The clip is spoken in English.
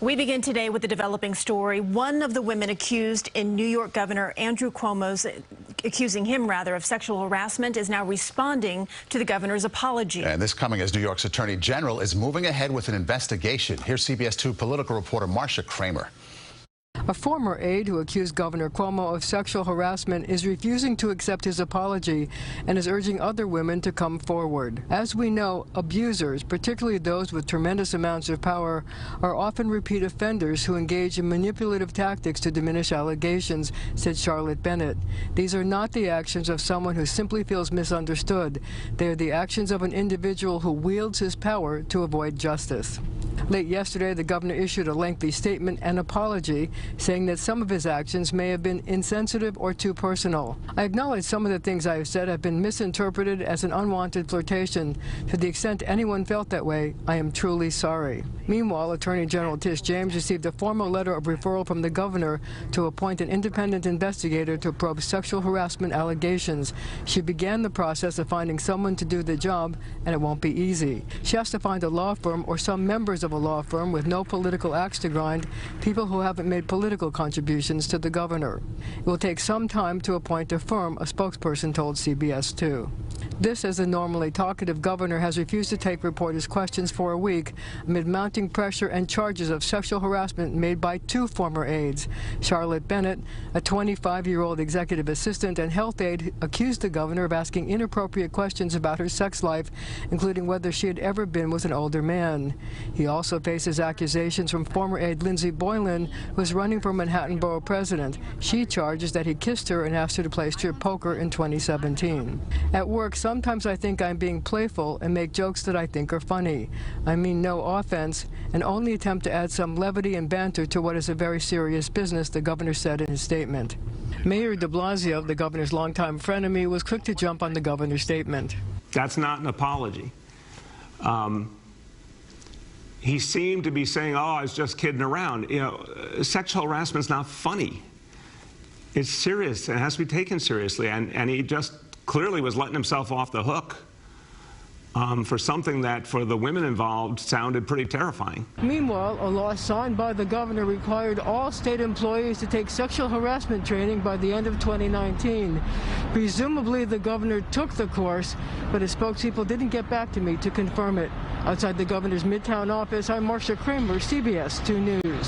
We begin today with a developing story. One of the women accused in New York Governor Andrew Cuomo's, accusing him rather, of sexual harassment is now responding to the governor's apology. And this coming as New York's Attorney General is moving ahead with an investigation. Here's CBS 2 political reporter Marcia Kramer. A former aide who accused Governor Cuomo of sexual harassment is refusing to accept his apology and is urging other women to come forward. As we know, abusers, particularly those with tremendous amounts of power, are often repeat offenders who engage in manipulative tactics to diminish allegations, said Charlotte Bennett. These are not the actions of someone who simply feels misunderstood. They are the actions of an individual who wields his power to avoid justice. Late yesterday, the governor issued a lengthy statement and apology, saying that some of his actions may have been insensitive or too personal. I acknowledge some of the things I have said have been misinterpreted as an unwanted flirtation. To the extent anyone felt that way, I am truly sorry. Meanwhile, Attorney General Tish James received a formal letter of referral from the governor to appoint an independent investigator to probe sexual harassment allegations. She began the process of finding someone to do the job, and it won't be easy. She has to find a law firm or some members of a law firm with no political axe to grind, people who haven't made political contributions to the governor. It will take some time to appoint a firm, a spokesperson told CBS 2. This, as the normally talkative governor has refused to take reporters' questions for a week amid mounting pressure and charges of sexual harassment made by two former aides. Charlotte Bennett, a 25-year-old executive assistant and health aide, accused the governor of asking inappropriate questions about her sex life, including whether she had ever been with an older man. He also faces accusations from former aide Lindsey Boylan, who is running for Manhattan Borough President. She charges that he kissed her and asked her to play strip poker in 2017. At work, sometimes I think I'm being playful and make jokes that I think are funny. I mean no offense, and only attempt to add some levity and banter to what is a very serious business, the governor said in his statement. Mayor de Blasio, the governor's longtime frenemy, was quick to jump on the governor's statement. That's not an apology. He seemed to be saying, oh, I was just kidding around. You know, sexual harassment's not funny. It's serious. It has to be taken seriously. And he just clearly was letting himself off the hook for something that, for the women involved, sounded pretty terrifying. Meanwhile, a law signed by the governor required all state employees to take sexual harassment training by the end of 2019. Presumably, the governor took the course, but his spokespeople didn't get back to me to confirm it. Outside the governor's Midtown office, I'm Marcia Kramer, CBS 2 News.